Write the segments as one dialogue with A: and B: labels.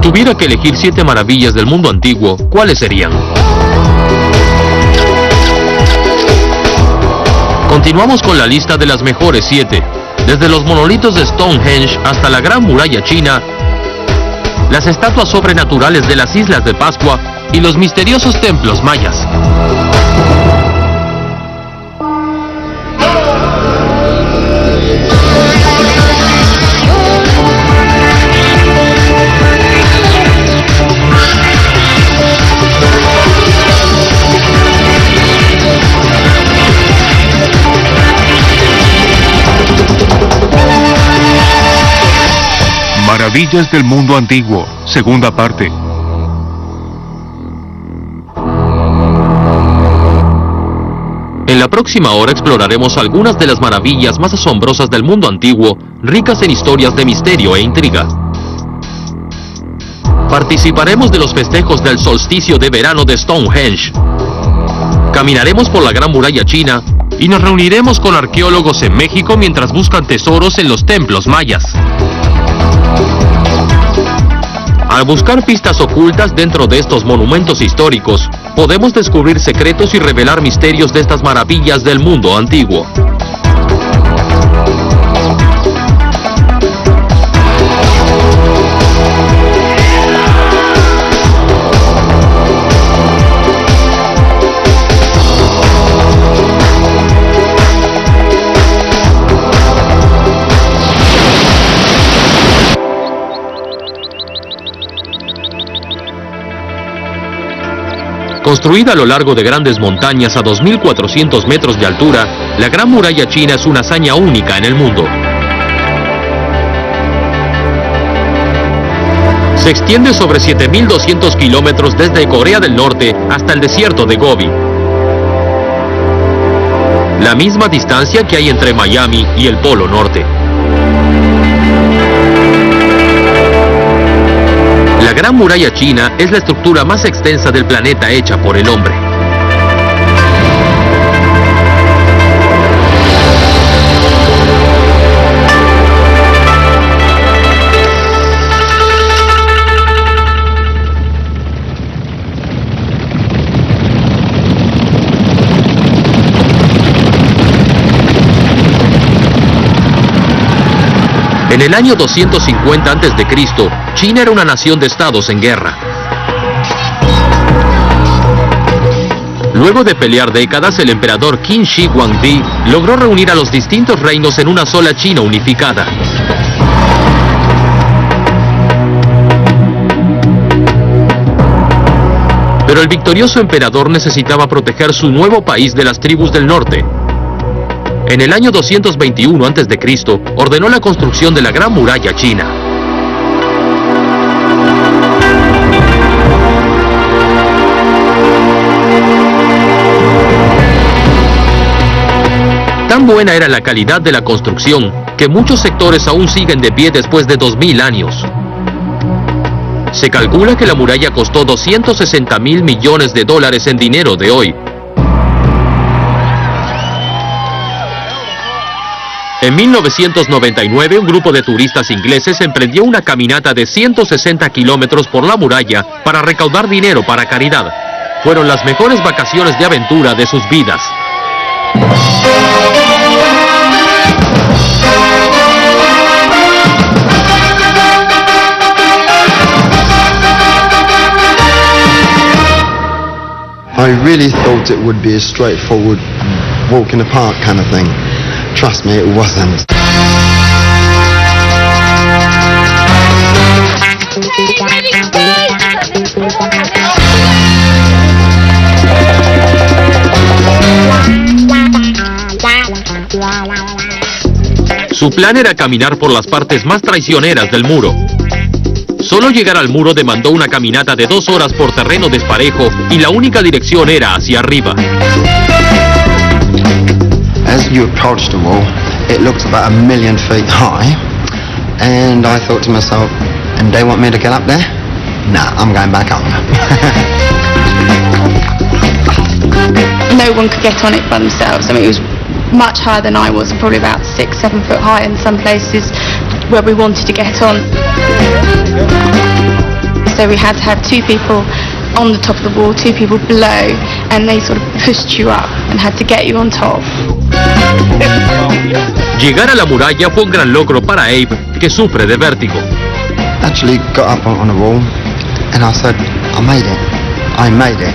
A: tuviera que elegir 7 maravillas del mundo antiguo, ¿cuáles serían? Continuamos con la lista de las mejores 7. Desde los monolitos de Stonehenge hasta la Gran Muralla China, las estatuas sobrenaturales de las Islas de Pascua y los misteriosos templos mayas.
B: Maravillas del mundo antiguo, segunda parte.
A: En la próxima hora exploraremos algunas de las maravillas más asombrosas del mundo antiguo, ricas en historias de misterio e intriga. Participaremos de los festejos del solsticio de verano de Stonehenge. Caminaremos por la Gran Muralla China y nos reuniremos con arqueólogos en México mientras buscan tesoros en los templos mayas. Al buscar pistas ocultas dentro de estos monumentos históricos, podemos descubrir secretos y revelar misterios de estas maravillas del mundo antiguo. Construida a lo largo de grandes montañas a 2.400 metros de altura, la Gran Muralla China es una hazaña única en el mundo. Se extiende sobre 7.200 kilómetros desde Corea del Norte hasta el desierto de Gobi. La misma distancia que hay entre Miami y el Polo Norte. La Gran Muralla China es la estructura más extensa del planeta hecha por el hombre. En el año 250 a.C., China era una nación de estados en guerra. Luego de pelear décadas, el emperador Qin Shi Huangdi logró reunir a los distintos reinos en una sola China unificada. Pero el victorioso emperador necesitaba proteger su nuevo país de las tribus del norte. En el año 221 a.C., ordenó la construcción de la Gran Muralla China. Tan buena era la calidad de la construcción, que muchos sectores aún siguen de pie después de 2000 años. Se calcula que la muralla costó $260.000 millones en dinero de hoy. En 1999, un grupo de turistas ingleses emprendió una caminata de 160 kilómetros por la muralla para recaudar dinero para caridad. Fueron las mejores vacaciones de aventura de sus vidas.
C: I really thought it would be a straightforward walk in the park kind of thing. Trust me, it wasn't.
A: Su plan era caminar por las partes más traicioneras del muro. Solo llegar al muro demandó una caminata de 2 horas por terreno desparejo y la única dirección era hacia arriba.
C: As you approach the wall, it looks about 1,000,000 feet high, and I thought to myself, and they want me to get up there? Nah, I'm going back home.
D: No one could get on it by themselves. I mean, it was much higher than I was, probably about 6, 7 foot high in some places where we wanted to get on. So we had to have 2 people on the top of the wall, 2 people below, and they sort of pushed you up and had to get you on top.
A: Llegar a la muralla fue un gran logro para Abe, que sufre de vértigo.
C: Actually got up on the wall and I said, I made it.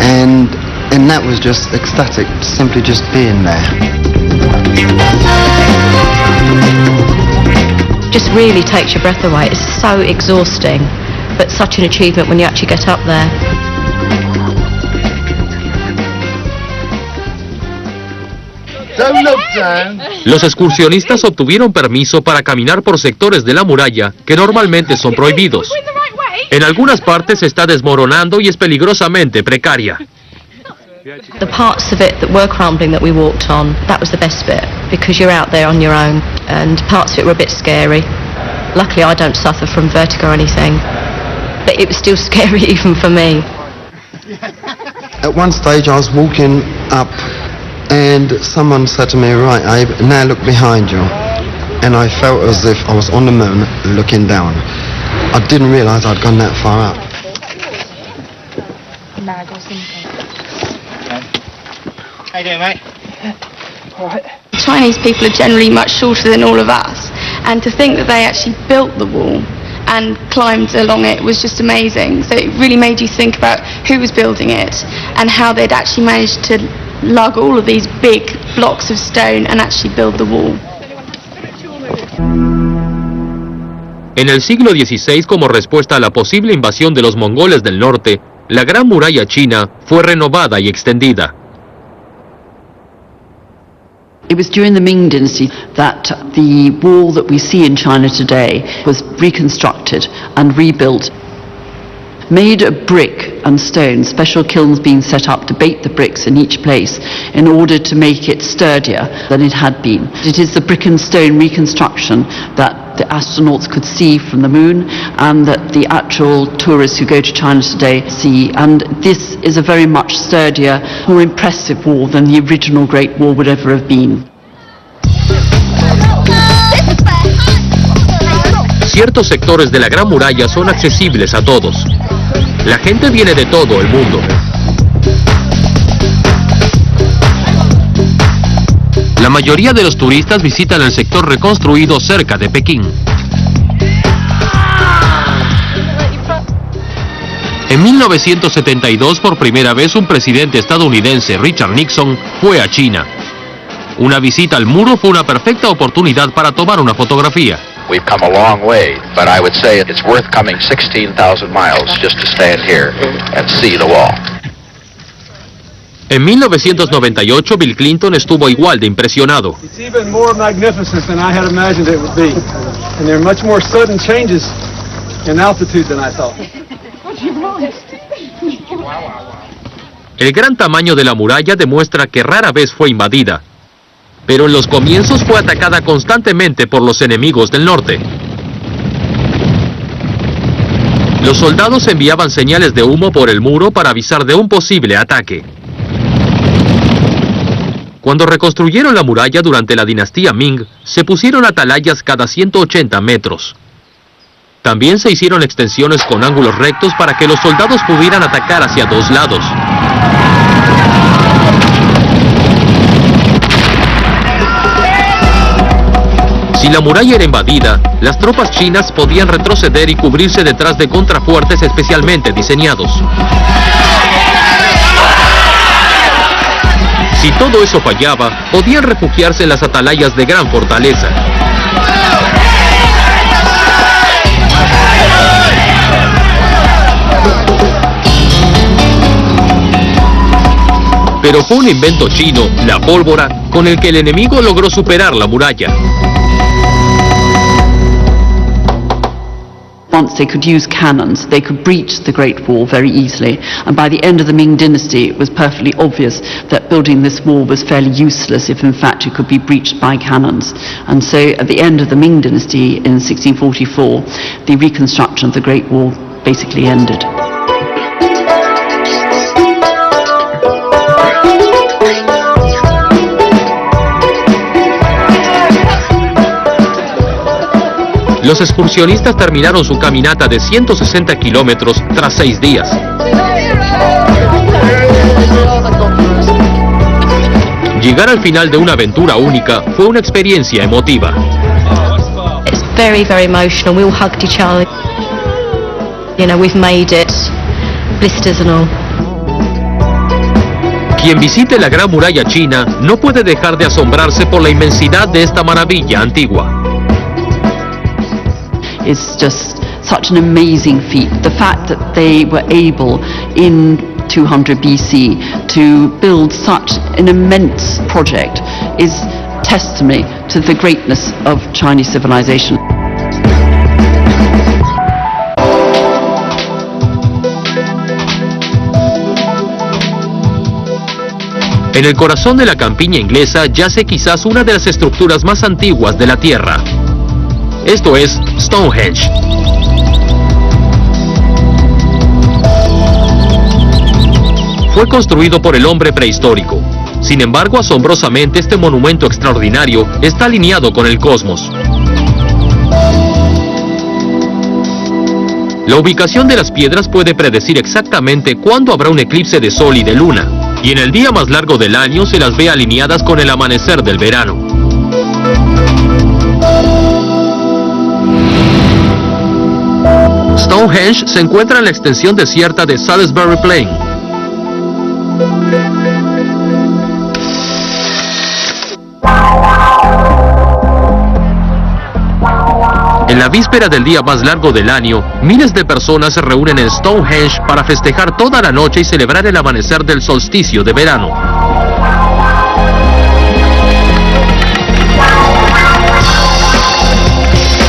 C: And that was just ecstatic, simply just being there.
E: Just really takes your breath away. It's so exhausting, but such an achievement when you actually get up there.
A: Los excursionistas obtuvieron permiso para caminar por sectores de la muralla que normalmente son prohibidos. En algunas partes se está desmoronando y es peligrosamente precaria.
E: The parts of it that were crumbling that we walked on, that was the best bit, because you're out there on your own, and parts of it were a bit scary. Luckily I don't suffer from vertigo or anything, but it was still scary even for me.
C: At one stage I was walking up and someone said to me, right Abe, now look behind you. And I felt as if I was on the moon looking down. I didn't realise I'd gone that far up.
F: How you doing, mate?
D: Chinese people are generally much shorter than all of us, and to think that they actually built the wall and climbed along it was just amazing. So it really made you think about who was building it and how they'd actually managed to lug all of these big blocks of stone and actually build the wall.
A: En el siglo XVI, como respuesta a la posible invasión de los mongoles del norte, la Gran Muralla China fue renovada y extendida.
G: It was during the Ming Dynasty that the wall that we see in China today was reconstructed and rebuilt, made of brick and stone, special kilns being set up to bake the bricks in each place in order to make it sturdier than it had been. It is the brick and stone reconstruction that the astronauts could see from the moon and that the actual tourists who go to China today see, and this is a very much sturdier, more impressive wall than the original Great Wall would ever have been.
A: Ciertos sectores de la Gran Muralla son accesibles a todos. La gente viene de todo el mundo. La mayoría de los turistas visitan el sector reconstruido cerca de Pekín. En 1972, por primera vez, un presidente estadounidense, Richard Nixon, fue a China. Una visita al muro fue una perfecta oportunidad para tomar una fotografía.
H: We've come a long way, but I would say it's worth coming 16,000 miles just to stand here and see the wall.
A: En 1998, Bill Clinton estuvo igual de impresionado.
I: It's even more magnificent than I had imagined it would be. And there are much more sudden changes in altitude than I thought.
A: El gran tamaño de la muralla demuestra que rara vez fue invadida, pero en los comienzos fue atacada constantemente por los enemigos del norte. Los soldados enviaban señales de humo por el muro para avisar de un posible ataque. Cuando reconstruyeron la muralla durante la dinastía Ming, se pusieron atalayas cada 180 metros. También se hicieron extensiones con ángulos rectos para que los soldados pudieran atacar hacia dos lados. Si la muralla era invadida, las tropas chinas podían retroceder y cubrirse detrás de contrafuertes especialmente diseñados. Si todo eso fallaba, podían refugiarse en las atalayas de gran fortaleza. Pero fue un invento chino, la pólvora, con el que el enemigo logró superar la muralla.
G: Once they could use cannons, they could breach the Great Wall very easily, and by the end of the Ming Dynasty it was perfectly obvious that building this wall was fairly useless if in fact it could be breached by cannons. And so at the end of the Ming Dynasty in 1644, the reconstruction of the Great Wall basically ended.
A: Los excursionistas terminaron su caminata de 160 kilómetros tras 6 días. Llegar al final de una aventura única fue una experiencia emotiva.
E: It's very, very emotional. We all hugged each other. You know, we've made it. Blisters and all.
A: Quien visite la Gran Muralla China no puede dejar de asombrarse por la inmensidad de esta maravilla antigua.
G: It's just such an amazing feat. The fact that they were able in 200 BC to build such an immense project is testimony to the greatness of Chinese civilization.
A: En el corazón de la campiña inglesa yace quizás una de las estructuras más antiguas de la Tierra. Esto es Stonehenge. Fue construido por el hombre prehistórico. Sin embargo, asombrosamente, este monumento extraordinario está alineado con el cosmos. La ubicación de las piedras puede predecir exactamente cuándo habrá un eclipse de sol y de luna, y en el día más largo del año se las ve alineadas con el amanecer del verano. Stonehenge se encuentra en la extensión desierta de Salisbury Plain. En la víspera del día más largo del año, miles de personas se reúnen en Stonehenge para festejar toda la noche y celebrar el amanecer del solsticio de verano.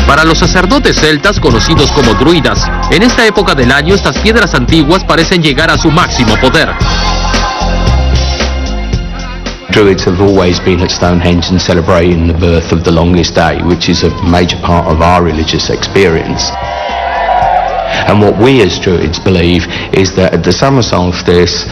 A: Para los sacerdotes celtas, conocidos como druidas, en esta época del año estas piedras antiguas parecen llegar a su máximo poder.
J: Druids have always been at Stonehenge and celebrating the birth of the longest day, which is a major part of our religious experience. And what we as Druids believe is that at the summer solstice,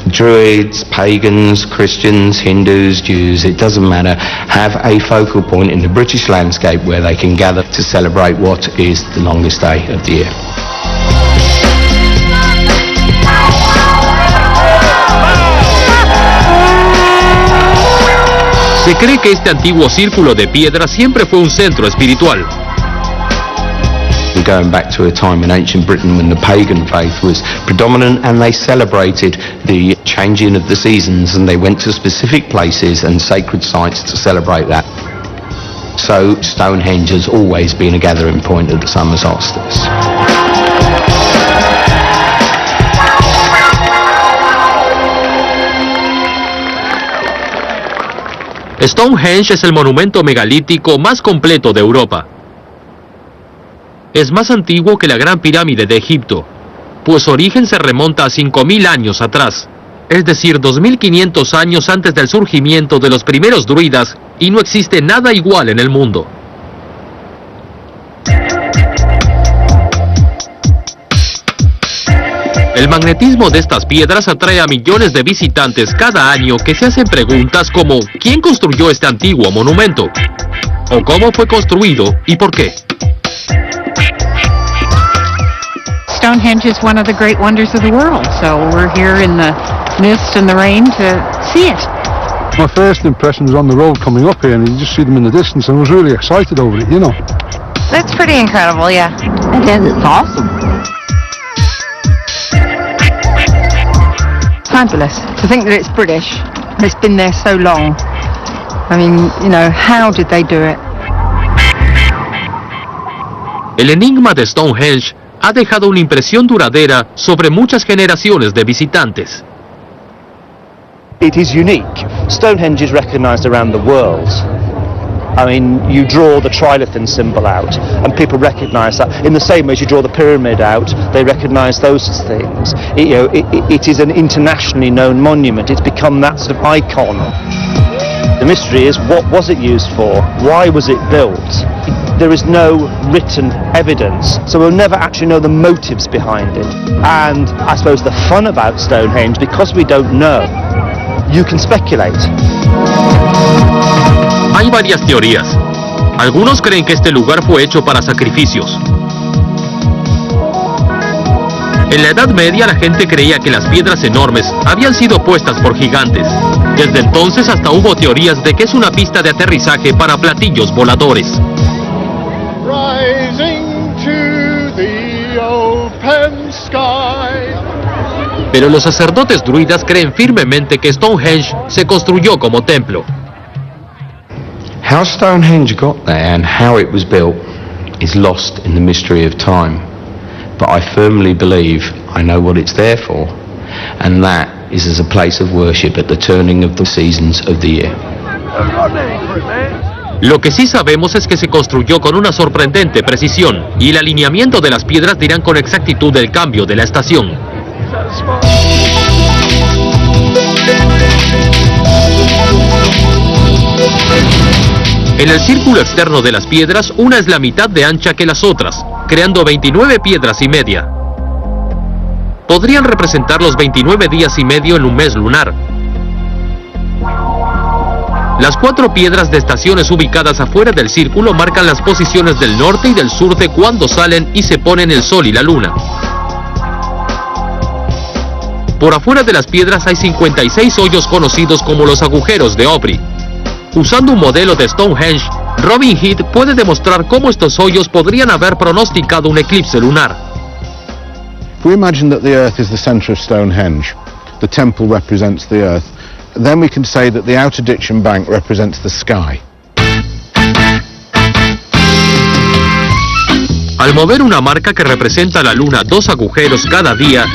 J: Druids, pagans, Christians, Hindus, Jews, it doesn't matter, have a focal point in the British landscape where they can gather to celebrate what is the longest day of the year.
A: Se cree que este antiguo círculo de piedra siempre fue un centro espiritual.
J: Going back to a time in ancient Britain when the pagan faith was predominant and they celebrated the changing of the seasons and they went to specific places and sacred sites to celebrate that. So Stonehenge has always been a gathering point at the summer solstice.
A: Stonehenge es el monumento megalítico más completo de Europa. Es más antiguo que la Gran Pirámide de Egipto, pues su origen se remonta a 5.000 años atrás, es decir, 2.500 años antes del surgimiento de los primeros druidas, y no existe nada igual en el mundo. El magnetismo de estas piedras atrae a millones de visitantes cada año que se hacen preguntas como ¿quién construyó este antiguo monumento? ¿O cómo fue construido y por qué?
K: Stonehenge is one of the great wonders of the world, so we're here in the mist and the rain to see it.
I: My first impression was on the road coming up here, and you just see them in the distance, and I was really excited over it, you know.
K: That's pretty incredible, yeah.
G: It is, it's awesome.
K: Fabulous. To think that it's British, it's been there so long. I mean, you know, how did they do it?
A: El enigma de Stonehenge ha dejado una impresión duradera sobre muchas generaciones de visitantes.
L: It is unique. Stonehenge is recognized around the world. I mean, you draw the trilithon symbol out, and people recognize that. In the same way as you draw the pyramid out, they recognize those things. It is an internationally known monument. It's become that sort of icon. The mystery is, what was it used for? Why was it built? There is no written evidence, so we'll never actually know the motives behind it. And I suppose the fun about Stonehenge, because we don't know, you can speculate.
A: Hay varias teorías. Algunos creen que este lugar fue hecho para sacrificios. En la Edad Media la gente creía que las piedras enormes habían sido puestas por gigantes. Desde entonces hasta hubo teorías de que es una pista de aterrizaje para platillos voladores. Pero los sacerdotes druidas creen firmemente que Stonehenge se construyó como templo.
J: How Stonehenge got there and how it was built is lost in the mystery of time. But I firmly believe I know what it's there for, and that is as a place of worship at the turning of the seasons of the year.
A: Lo que sí sabemos es que se construyó con una sorprendente precisión, y el alineamiento de las piedras dirán con exactitud el cambio de la estación. En el círculo externo de las piedras, una es la mitad de ancha que las otras, creando 29 piedras y media. Podrían representar los 29 días y medio en un mes lunar. Las 4 piedras de estaciones ubicadas afuera del círculo marcan las posiciones del norte y del sur de cuando salen y se ponen el sol y la luna. Por afuera de las piedras hay 56 hoyos conocidos como los agujeros de Aubrey. Usando un modelo de Stonehenge, Robin Heath puede demostrar cómo estos hoyos podrían haber pronosticado un eclipse lunar.
M: If we imagine that the Earth is the center of Stonehenge, the temple represents the Earth, then we can say that the outer ditch and bank represents the sky.
A: Al mover una marca que representa la luna 2 agujeros cada día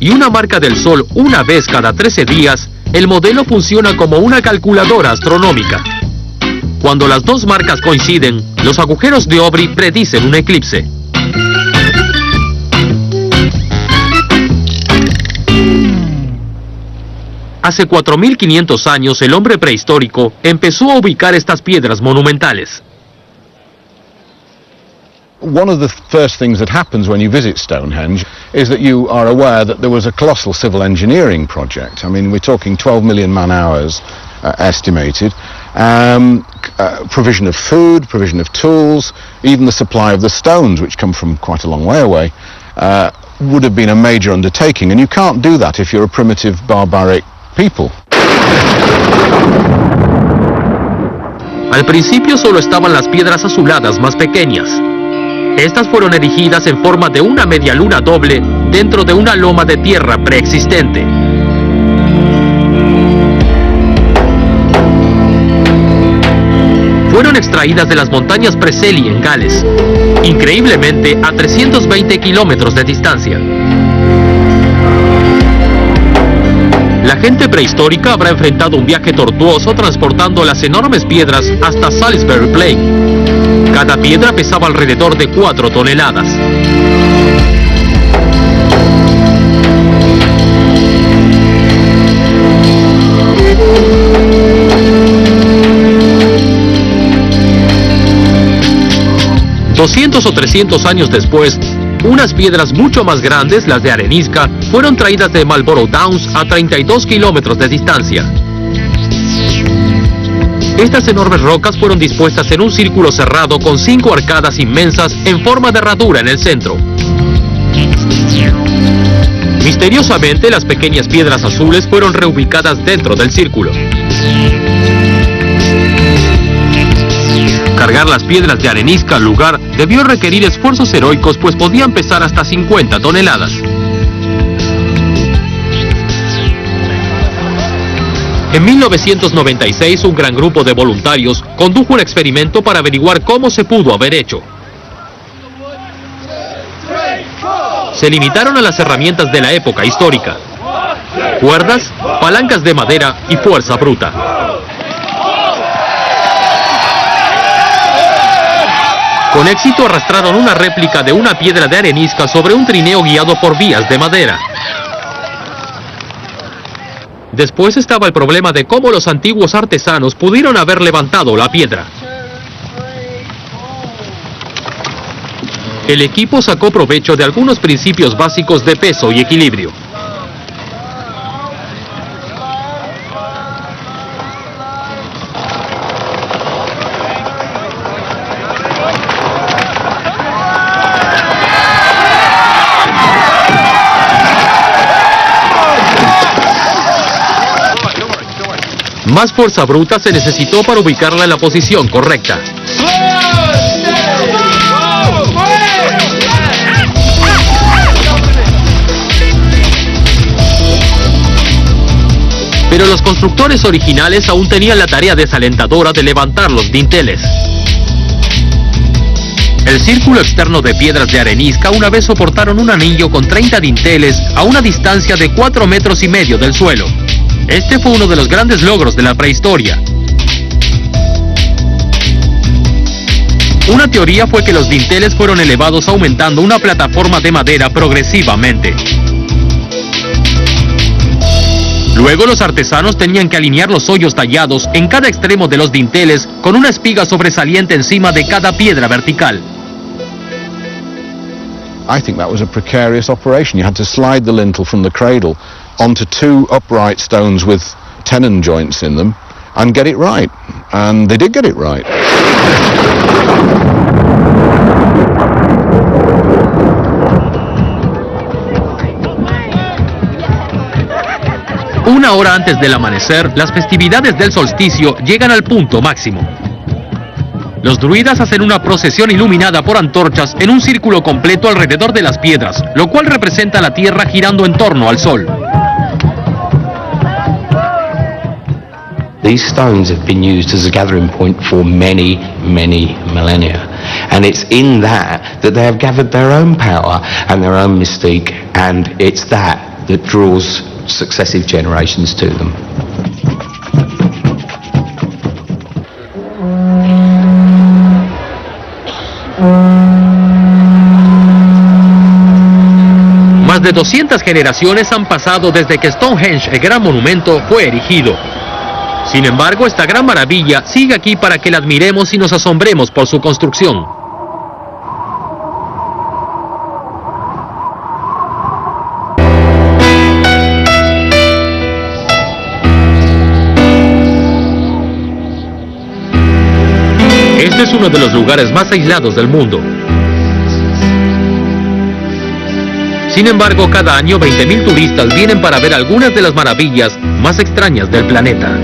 A: y una marca del sol una vez cada 13 días, el modelo funciona como una calculadora astronómica. Cuando las dos marcas coinciden, los agujeros de Aubrey predicen un eclipse. Hace 4.500 años, el hombre prehistórico empezó a ubicar estas piedras monumentales.
M: One of the first things that happens when you visit Stonehenge is that you are aware that there was a colossal civil engineering project. I mean, we're talking 12 million man-hours estimated, provision of food, provision of tools, even the supply of the stones, which come from quite a long way away, would have been a major undertaking. And you can't do that if you're a primitive, barbaric people.
A: Al principio solo estaban las piedras azuladas más pequeñas. Estas fueron erigidas en forma de una media luna doble dentro de una loma de tierra preexistente. Fueron extraídas de las montañas Preseli en Gales, increíblemente a 320 kilómetros de distancia. La gente prehistórica habrá enfrentado un viaje tortuoso transportando las enormes piedras hasta Salisbury Plain. Cada piedra pesaba alrededor de 4 toneladas. ...200 o 300 años después, unas piedras mucho más grandes, las de arenisca, fueron traídas de Marlborough Downs a 32 kilómetros de distancia. Estas enormes rocas fueron dispuestas en un círculo cerrado con 5 arcadas inmensas en forma de herradura en el centro. Misteriosamente, las pequeñas piedras azules fueron reubicadas dentro del círculo. Cargar las piedras de arenisca al lugar debió requerir esfuerzos heroicos, pues podían pesar hasta 50 toneladas. En 1996, un gran grupo de voluntarios condujo un experimento para averiguar cómo se pudo haber hecho. Se limitaron a las herramientas de la época histórica: cuerdas, palancas de madera y fuerza bruta. Con éxito arrastraron una réplica de una piedra de arenisca sobre un trineo guiado por vías de madera. Después estaba el problema de cómo los antiguos artesanos pudieron haber levantado la piedra. El equipo sacó provecho de algunos principios básicos de peso y equilibrio. Más fuerza bruta se necesitó para ubicarla en la posición correcta. Pero los constructores originales aún tenían la tarea desalentadora de levantar los dinteles. El círculo externo de piedras de arenisca una vez soportaron un anillo con 30 dinteles a una distancia de 4,5 metros del suelo. Este fue uno de los grandes logros de la prehistoria. Una teoría fue que los dinteles fueron elevados aumentando una plataforma de madera progresivamente. Luego los artesanos tenían que alinear los hoyos tallados en cada extremo de los dinteles con una espiga sobresaliente encima de cada piedra vertical.
M: I think that was a precarious operation. You had to slide the lintel from the cradle onto 2 upright stones with tenon joints in them and get it right. And they did get it right.
A: Una hora antes del amanecer, las festividades del solsticio llegan al punto máximo. Los druidas hacen una procesión iluminada por antorchas en un círculo completo alrededor de las piedras, lo cual representa la Tierra girando en torno al Sol.
J: These stones have been used as a gathering point for many, many millennia. And it's in that they have gathered their own power and their own mystique, and it's that draws successive generations to them.
A: Más de 200 generaciones han pasado desde que Stonehenge, el gran monumento, fue erigido. Sin embargo, esta gran maravilla sigue aquí para que la admiremos y nos asombremos por su construcción. Este es uno de los lugares más aislados del mundo. Sin embargo, cada año 20.000 turistas vienen para ver algunas de las maravillas más extrañas del planeta.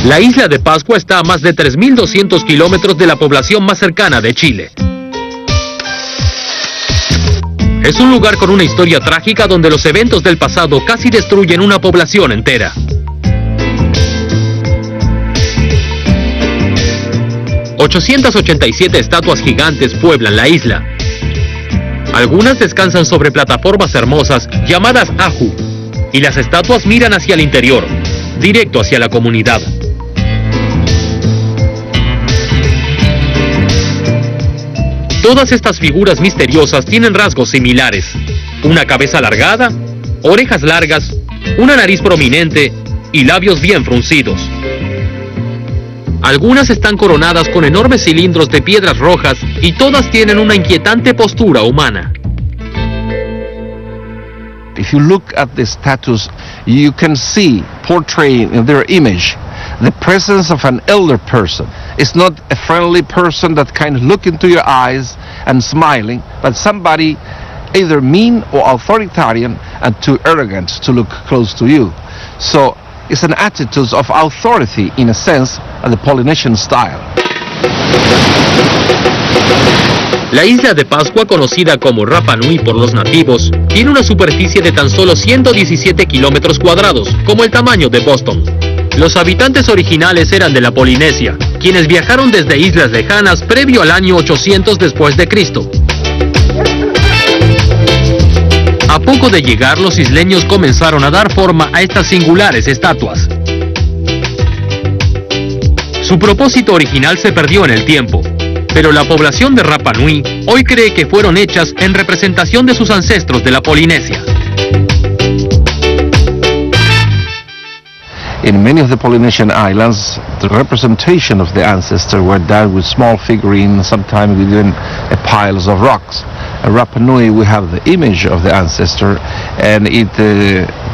A: La isla de Pascua está a más de 3.200 kilómetros de la población más cercana de Chile. Es un lugar con una historia trágica donde los eventos del pasado casi destruyen una población entera. ...887 estatuas gigantes pueblan la isla. Algunas descansan sobre plataformas hermosas llamadas Ahu, y las estatuas miran hacia el interior, directo hacia la comunidad. Todas estas figuras misteriosas tienen rasgos similares: una cabeza alargada, orejas largas, una nariz prominente y labios bien fruncidos. Algunas están coronadas con enormes cilindros de piedras rojas y todas tienen una inquietante postura humana.
N: If you look at the statues, you can see portraying in their image the presence of an elder person. It's not a friendly person that kind of look into your eyes and smiling, but somebody either mean or authoritarian and too arrogant to look close to you. So it's an attitude of authority in a sense of the Polynesian style.
A: La isla de Pascua, conocida como Rapa Nui por los nativos, tiene una superficie de tan solo 117 kilómetros cuadrados, como el tamaño de Boston. Los habitantes originales eran de la Polinesia, quienes viajaron desde islas lejanas previo al año 800 después de Cristo. A poco de llegar, los isleños comenzaron a dar forma a estas singulares estatuas. Su propósito original se perdió en el tiempo, pero la población de Rapa Nui hoy cree que fueron hechas en representación de sus ancestros de la Polinesia.
N: In many of the Polynesian islands, the representation of the ancestor were done with small figurines, sometimes within piles of rocks. At Rapa Nui we have the image of the ancestor, and it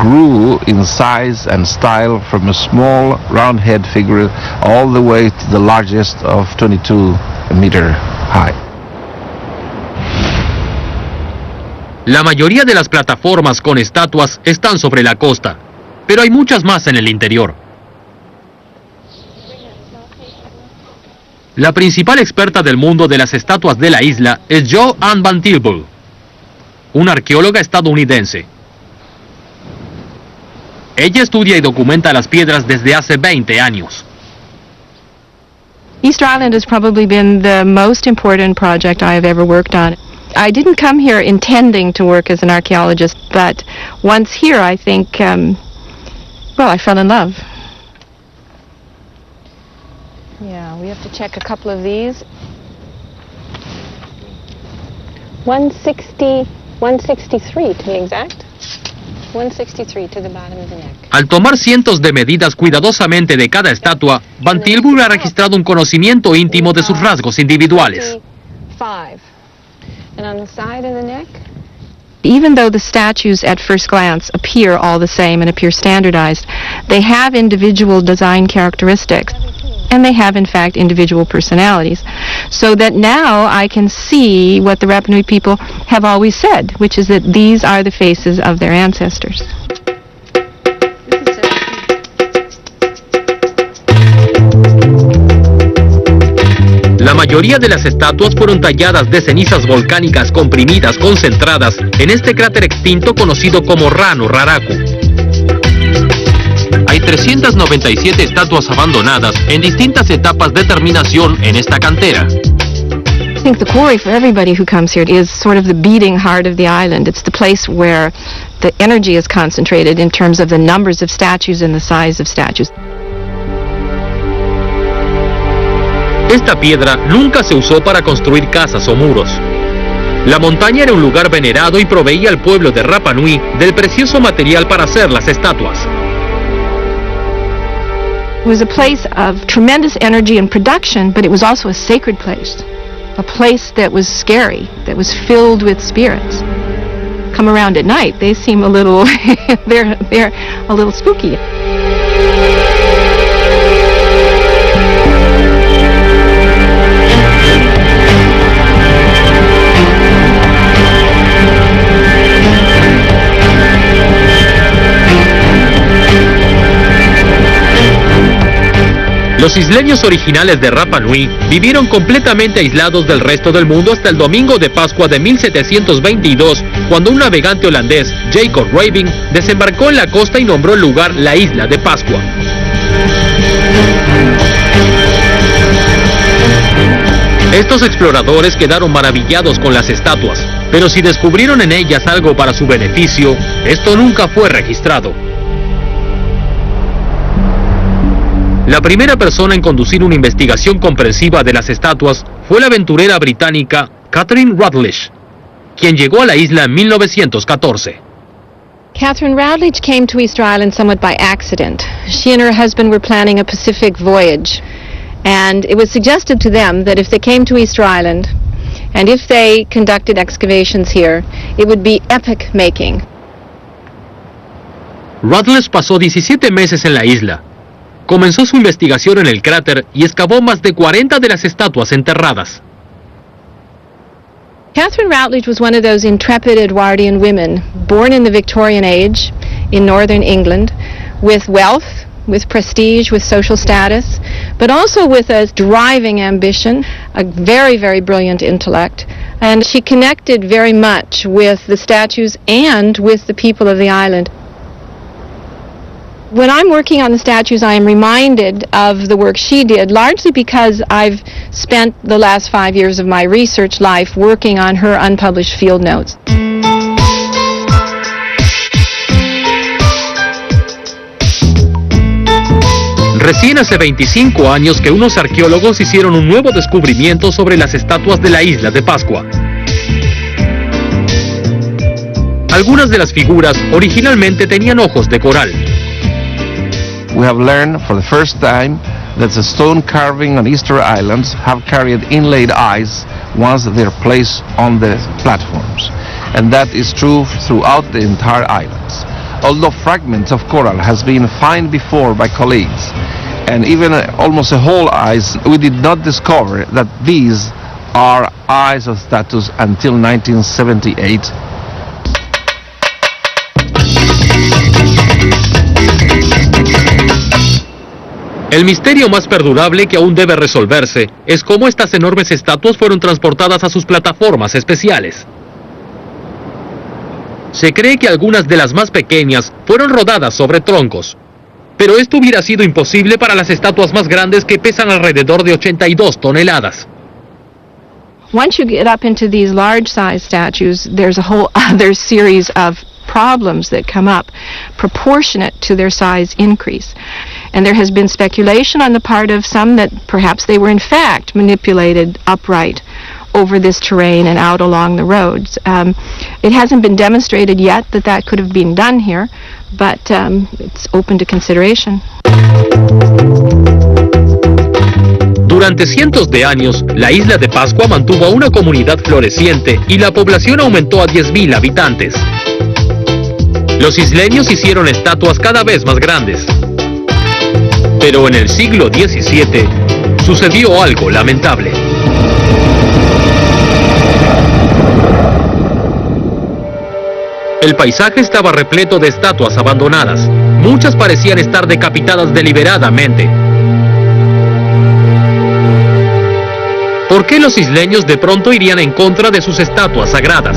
N: grew in size and style from a small round head figure all the way to the largest of 22 meter high.
A: La mayoría de las plataformas con estatuas están sobre la costa, pero hay muchas más en el interior. La principal experta del mundo de las estatuas de la isla es Jo-Ann Van Tilburg, una arqueóloga estadounidense. Ella estudia y documenta las piedras desde hace 20 años.
O: Easter Island has probably been the most important project I have ever worked on. I didn't come here intending to work as an archaeologist, but once here I think, I fell in love. Yeah, we have to check a couple of these. 163 to be exact. 163 to the bottom of the neck.
A: Al tomar cientos de medidas cuidadosamente de cada estatua, Van Tilburg ha registrado un conocimiento íntimo de sus rasgos individuales.
O: 5. And on the side of the neck? Even though the statues at first glance appear all the same and appear standardized, they have individual design characteristics, and they have in fact individual personalities. So that now I can see what the Rapa Nui people have always said, which is that these are the faces of their ancestors.
A: La mayoría de las estatuas fueron talladas de cenizas volcánicas comprimidas concentradas en este cráter extinto conocido como Rano Raraku. Hay 397 estatuas abandonadas en distintas etapas de terminación en esta cantera.
O: I think the quarry for everybody who comes here is sort of the beating heart of the island. It's the place where the energy is concentrated in terms of the numbers of statues and the size of statues.
A: Esta piedra nunca se usó para construir casas o muros. La montaña era un lugar venerado y proveía al pueblo de Rapa Nui del precioso material para hacer las estatuas.
O: It was a place of tremendous energy and production, but it was also a sacred place. A place that was scary, that was filled with spirits. Come around at night, they seem a little, they're a little spooky.
A: Los isleños originales de Rapa Nui vivieron completamente aislados del resto del mundo hasta el domingo de Pascua de 1722, cuando un navegante holandés, Jacob Raving, desembarcó en la costa y nombró el lugar la Isla de Pascua. Estos exploradores quedaron maravillados con las estatuas, pero si descubrieron en ellas algo para su beneficio, esto nunca fue registrado. La primera persona en conducir una investigación comprensiva de las estatuas fue la aventurera británica Catherine Routledge, quien llegó a la isla en 1914.
O: Catherine Routledge came to Easter Island somewhat by accident. She and her husband were planning a Pacific voyage, and it was suggested to them that if they came to Easter Island, and if they conducted excavations here, it would be epoch-making.
A: Routledge pasó 17 meses en la isla. Comenzó su investigación en el cráter y excavó más de 40 de las estatuas enterradas.
O: Catherine Routledge was one of those intrepid Edwardian women born in the Victorian age in northern England with wealth, with prestige, with social status, but also with a driving ambition, a very, very brilliant intellect, and she connected very much with the statues and with the people of the island. When I'm working on the statues, I am reminded of the work she did, largely because I've spent the last 5 years of my research life working on her unpublished field notes.
A: Recién hace 25 años que unos arqueólogos hicieron un nuevo descubrimiento sobre las estatuas de la Isla de Pascua. Algunas de las figuras originalmente tenían ojos de coral.
N: we have learned for the first time that the stone carving on Easter Islands have carried inlaid eyes once they're placed on the platforms. And that is true throughout the entire islands. Although fragments of coral has been found before by colleagues, and even almost a whole eyes, we did not discover that these are eyes of statues until 1978.
A: El misterio más perdurable que aún debe resolverse es cómo estas enormes estatuas fueron transportadas a sus plataformas especiales. Se cree que algunas de las más pequeñas fueron rodadas sobre troncos, pero esto hubiera sido imposible para las estatuas más grandes que pesan alrededor de 82 toneladas.
O: Once you get up into these large-size statues, there's a whole other series of problems that come up proportionate to their size increase. And there has been speculation on the part of some that perhaps they were in fact manipulated upright over this terrain and out along the roads. It hasn't been demonstrated yet that that could have been done here, but it's open to consideration.
A: Durante cientos de años, la isla de Pascua mantuvo a una comunidad floreciente y la población aumentó a 10.000 habitantes. Los isleños hicieron estatuas cada vez más grandes. Pero en el siglo XVII sucedió algo lamentable. El paisaje estaba repleto de estatuas abandonadas. Muchas parecían estar decapitadas deliberadamente. ¿Por qué los isleños de pronto irían en contra de sus estatuas sagradas?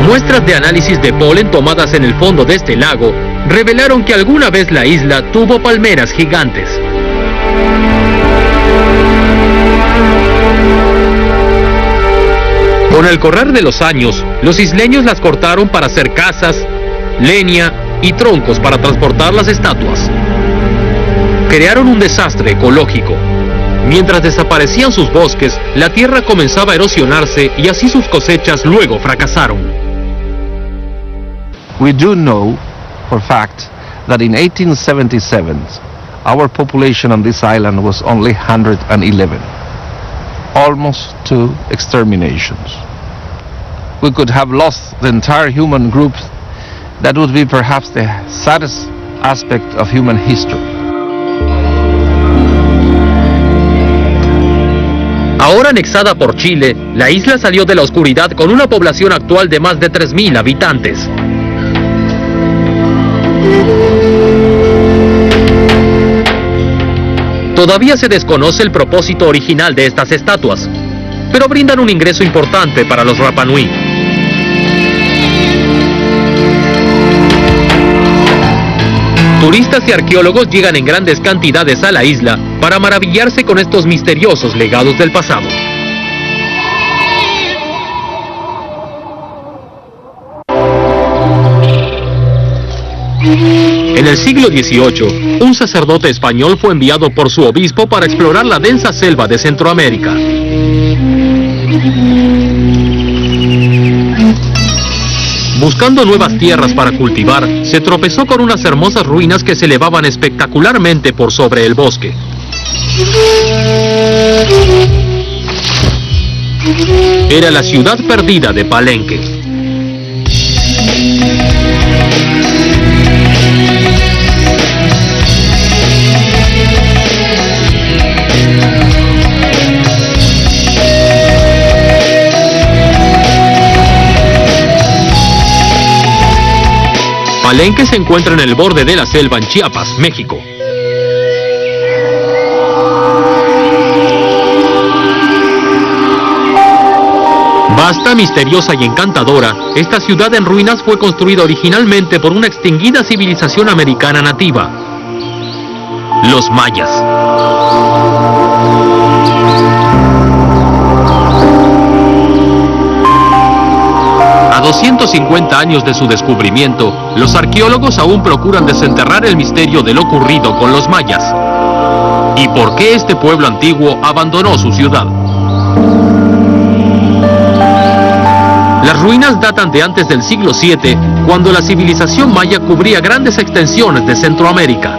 A: Muestras de análisis de polen tomadas en el fondo de este lago revelaron que alguna vez la isla tuvo palmeras gigantes. Con el correr de los años, los isleños las cortaron para hacer casas, leña y troncos para transportar las estatuas. Crearon un desastre ecológico. Mientras desaparecían sus bosques, la tierra comenzaba a erosionarse y así sus cosechas luego fracasaron.
N: We do know for fact that in 1877 our population on this island was only 111, almost to exterminations. We could have lost the entire human group. That would be perhaps the saddest aspect of human history.
A: Ahora anexada por Chile, la isla salió de la oscuridad con una población actual de más de 3.000 habitantes. Todavía se desconoce el propósito original de estas estatuas, pero brindan un ingreso importante para los Rapa Nui. Turistas y arqueólogos llegan en grandes cantidades a la isla para maravillarse con estos misteriosos legados del pasado. En el siglo XVIII, un sacerdote español fue enviado por su obispo para explorar la densa selva de Centroamérica. Buscando nuevas tierras para cultivar, se tropezó con unas hermosas ruinas que se elevaban espectacularmente por sobre el bosque. Era la ciudad perdida de Palenque. Palenque se encuentra en el borde de la selva en Chiapas, México. Vasta, misteriosa y encantadora, esta ciudad en ruinas fue construida originalmente por una extinguida civilización americana nativa, los mayas. A 250 años de su descubrimiento, los arqueólogos aún procuran desenterrar el misterio de lo ocurrido con los mayas. ¿Y por qué este pueblo antiguo abandonó su ciudad? Las ruinas datan de antes del siglo VII cuando la civilización maya cubría grandes extensiones de Centroamérica.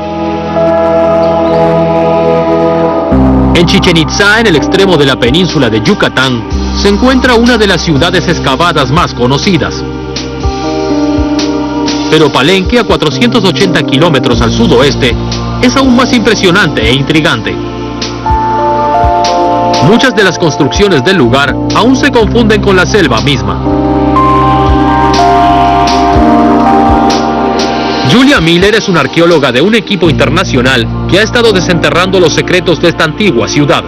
A: En Chichén Itzá, en el extremo de la península de Yucatán, se encuentra una de las ciudades excavadas más conocidas. Pero Palenque, a 480 kilómetros al sudoeste, es aún más impresionante e intrigante. Muchas de las construcciones del lugar aún se confunden con la selva misma. Julia Miller es una arqueóloga de un equipo internacional que ha estado desenterrando los secretos de esta antigua ciudad.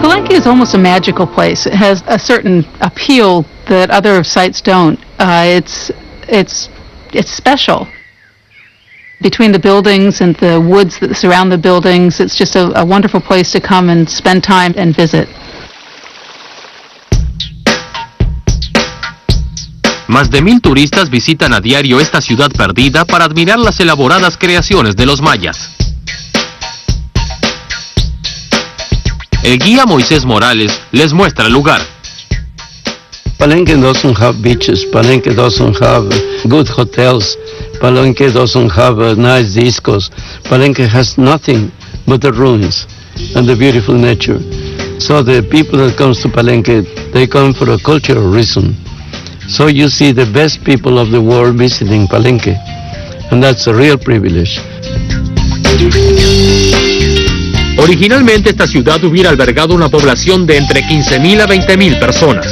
P: Palenque is almost a magical place. It has a certain appeal that other sites don't. It's special. Between the buildings and the woods that surround the buildings, it's just a wonderful place to come and spend time and visit.
A: Más de 1000 turistas visitan a diario esta ciudad perdida para admirar las elaboradas creaciones de los mayas. El guía Moisés Morales les muestra el lugar.
Q: Palenque doesn't have beaches, Palenque doesn't have good hotels, Palenque doesn't have nice discos, Palenque has nothing but the ruins and the beautiful nature. So the people that comes to Palenque, they come for a cultural reason. So you see the best people of the world visiting Palenque, and that's a real privilege.
A: Originalmente esta ciudad hubiera albergado una población de entre 15.000 a 20.000 personas.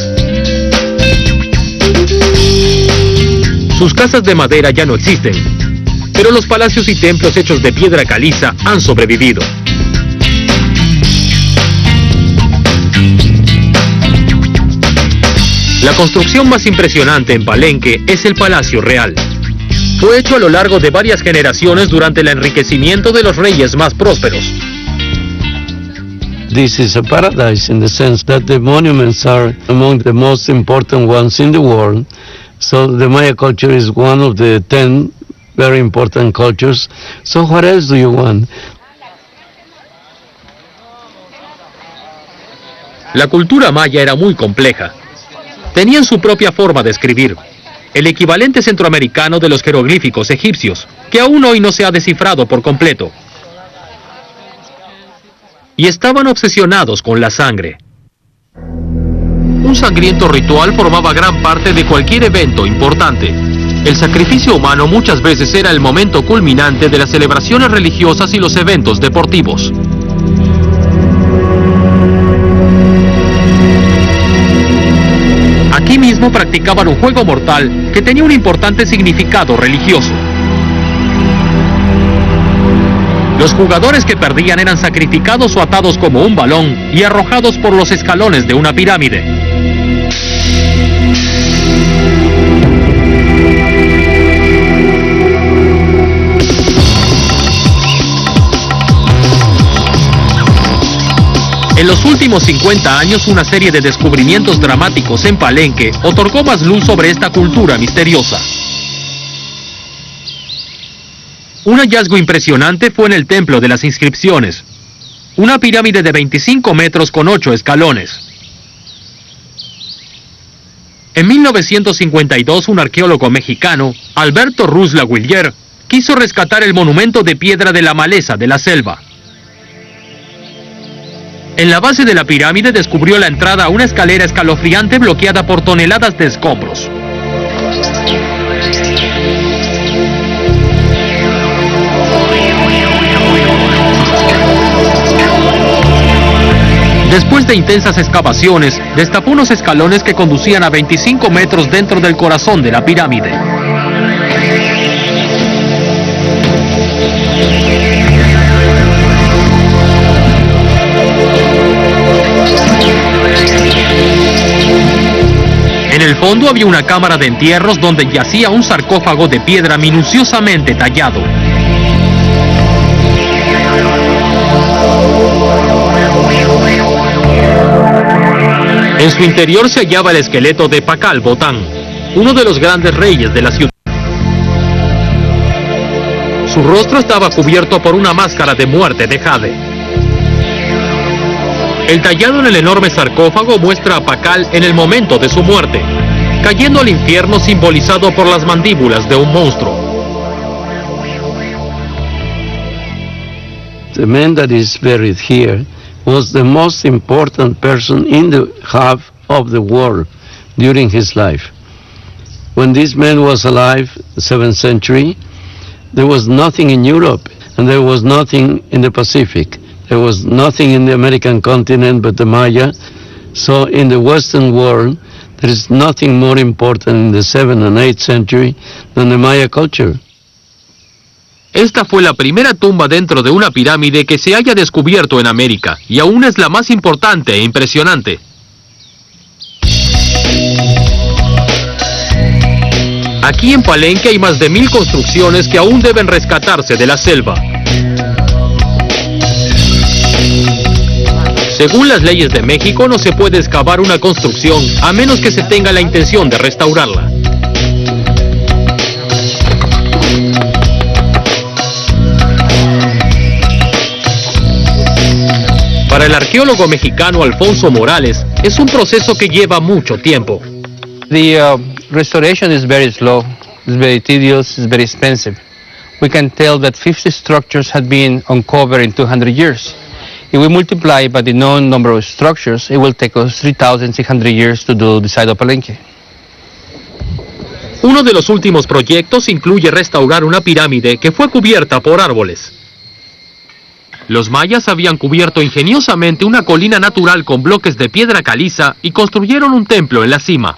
A: Sus casas de madera ya no existen, pero los palacios y templos hechos de piedra caliza han sobrevivido. La construcción más impresionante en Palenque es el Palacio Real. Fue hecho a lo largo de varias generaciones durante el enriquecimiento de los reyes más prósperos.
Q: This is a paradise in the sense that the monuments are among the most important ones in the world. So the Maya culture is one of the 10 very important cultures. So what else do you want?
A: La cultura maya era muy compleja. Tenían su propia forma de escribir, el equivalente centroamericano de los jeroglíficos egipcios, que aún hoy no se ha descifrado por completo. Y estaban obsesionados con la sangre. Un sangriento ritual formaba gran parte de cualquier evento importante. El sacrificio humano muchas veces era el momento culminante de las celebraciones religiosas y los eventos deportivos. Aquí mismo practicaban un juego mortal que tenía un importante significado religioso. Los jugadores que perdían eran sacrificados o atados como un balón y arrojados por los escalones de una pirámide. En los últimos 50 años, una serie de descubrimientos dramáticos en Palenque otorgó más luz sobre esta cultura misteriosa. Un hallazgo impresionante fue en el Templo de las Inscripciones, una pirámide de 25 metros con 8 escalones. En 1952, un arqueólogo mexicano, Alberto Ruz Laguillier, quiso rescatar el monumento de piedra de la maleza de la selva. En la base de la pirámide descubrió la entrada a una escalera escalofriante bloqueada por toneladas de escombros. Después de intensas excavaciones, destapó unos escalones que conducían a 25 metros dentro del corazón de la pirámide. En el fondo había una cámara de entierros donde yacía un sarcófago de piedra minuciosamente tallado. En su interior se hallaba el esqueleto de Pakal Botán, uno de los grandes reyes de la ciudad. Su rostro estaba cubierto por una máscara de muerte de jade. El tallado en el enorme sarcófago muestra a Pakal en el momento de su muerte. cayendo al infierno simbolizado por las mandíbulas de un monstruo.
Q: The man that is buried here was the most important person in the half of the world during his life. When this man was alive, the 7th century, there was nothing in Europe and there was nothing in the Pacific. There was nothing in the American continent but the Maya. So in the Western world, there is nothing more important in the 7th and 8th century than the Maya culture.
A: Esta fue la primera tumba dentro de una pirámide que se haya descubierto en América, y aún es la más importante e impresionante. Aquí en Palenque hay más de 1000 construcciones que aún deben rescatarse de la selva. Según las leyes de México, no se puede excavar una construcción a menos que se tenga la intención de restaurarla. Para el arqueólogo mexicano Alfonso Morales, es un proceso que lleva mucho tiempo.
R: The restoration is very slow, it's very tedious, it's very expensive. We can tell that 50 structures had been uncovered in 200 years. If we multiply by the known number of structures, it will take us 3,600 years to do the site of Palenque.
A: Uno de los últimos proyectos incluye restaurar una pirámide que fue cubierta por árboles. Los mayas habían cubierto ingeniosamente una colina natural con bloques de piedra caliza y construyeron un templo en la cima.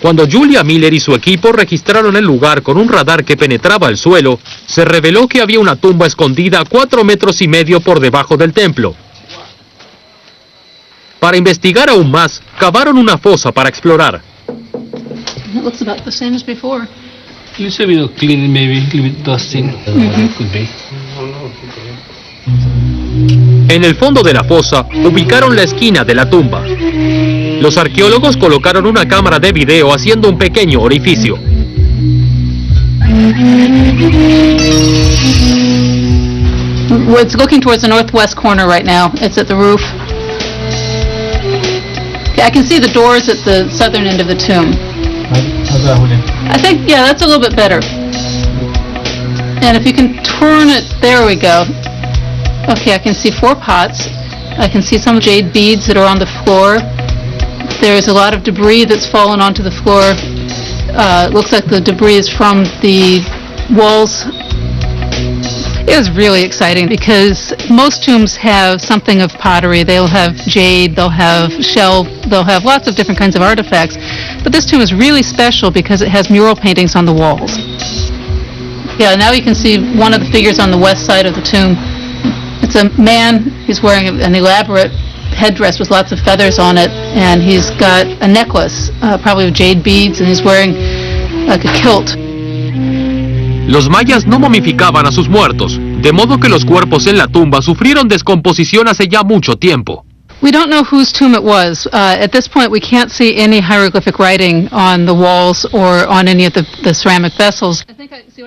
A: Cuando Julia Miller y su equipo registraron el lugar con un radar que penetraba el suelo, se reveló que había una tumba escondida a 4,5 metros por debajo del templo. Para investigar aún más, cavaron una fosa para explorar.
P: It looks about the same as before.
R: A little bit of cleaning, maybe a little bit dusting. Could be.
A: En el fondo de la fosa, ubicaron la esquina de la tumba. Los arqueólogos colocaron una cámara de video haciendo un pequeño orificio.
P: It's looking towards the northwest corner right now. It's at the roof. I can see the doors at the southern end of the tomb. I think, yeah, that's a little bit better. And if you can turn it, there we go. Okay, I can see 4 pots. I can see some jade beads that are on the floor. There's a lot of debris that's fallen onto the floor. It looks like the debris is from the walls. It was really exciting because most tombs have something of pottery. They'll have jade, they'll have shell, they'll have lots of different kinds of artifacts. But this tomb is really special because it has mural paintings on the walls. Yeah, now you can see one of the figures on the west side of the tomb. It's a man, he's wearing an elaborate headdress with lots of feathers on it, and he's got a necklace, probably of jade beads, and he's wearing like a kilt.
A: Los mayas no momificaban a sus muertos, de modo que los cuerpos en la tumba sufrieron descomposición hace ya mucho tiempo.
P: We don't know whose tomb it was. At this point, we can't see any hieroglyphic writing on the walls or on any of the ceramic vessels. What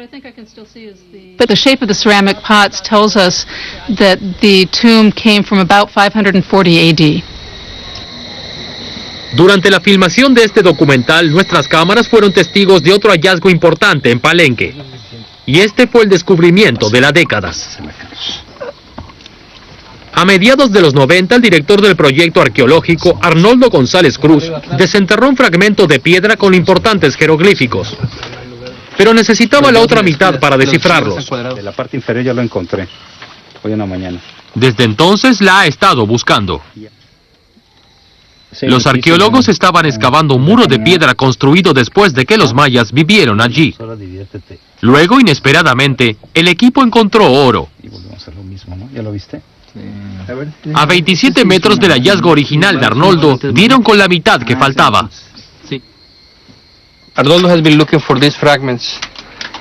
P: I think I can still see is but the shape of the ceramic pots tells us that the tomb came from about 540 AD.
A: Durante la filmación de este documental, nuestras cámaras fueron testigos de otro hallazgo importante en Palenque. Y este fue el descubrimiento de la década. A mediados de los 90, el director del proyecto arqueológico, Arnoldo González Cruz, desenterró un fragmento de piedra con importantes jeroglíficos. Pero necesitaba la otra mitad para descifrarlos.
S: De la parte inferior ya lo encontré, hoy en la mañana.
A: Desde entonces la ha estado buscando. Los arqueólogos estaban excavando un muro de piedra construido después de que los mayas vivieron allí. Luego, inesperadamente, el equipo encontró oro.
S: Y volvemos a hacer lo mismo, ¿no? ¿Ya lo viste?
A: A 27 metros del hallazgo original de Arnoldo, dieron con la mitad que faltaba.
R: Arnoldo has been looking for these fragments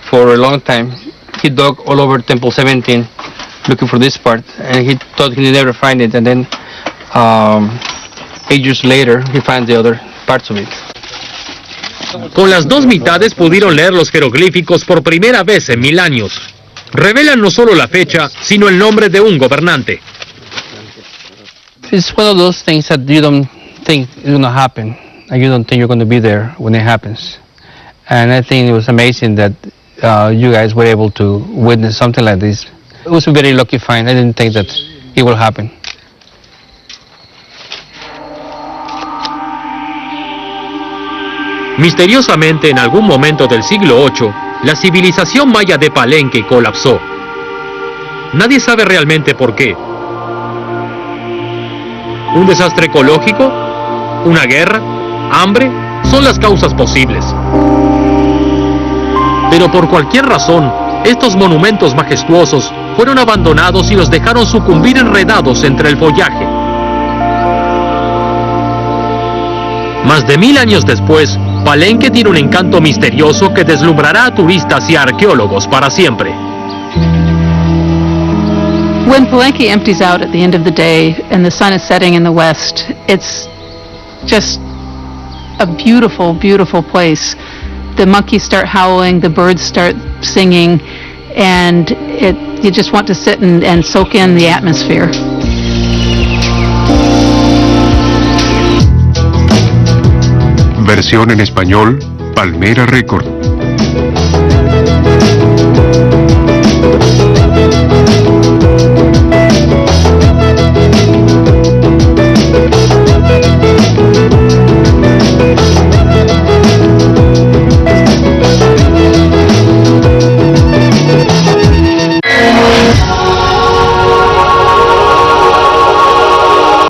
R: for a long time. He dug all over Temple 17 looking for this part, and he thought he'd never find it, and then 8 years later he finds the other parts of it.
A: Con las dos mitades pudieron leer los jeroglíficos por primera vez en 1000 años. Revelan no solo la fecha, sino el nombre de un gobernante.
R: It's one of those things that you don't think it's going to happen, and you don't think you're going to be there when it happens. And I think it was amazing that you guys were able to witness something like this. It was a very lucky find. I didn't think that it will happen.
A: Misteriosamente, en algún momento del siglo VIII, la civilización maya de Palenque colapsó. Nadie sabe realmente por qué. ¿Un desastre ecológico? ¿Una guerra? ¿Hambre? Son las causas posibles. Pero por cualquier razón, estos monumentos majestuosos fueron abandonados y los dejaron sucumbir enredados entre el follaje. Más de 1000 años después, Palenque tiene un encanto misterioso que deslumbrará a turistas y a arqueólogos para siempre.
P: When Palenque empties out at the end of the day and the sun is setting in the west, it's just a beautiful, beautiful place. The monkeys start howling, the birds start singing, and you just want to sit and soak in the atmosphere.
B: Versión en español, Palmera Record.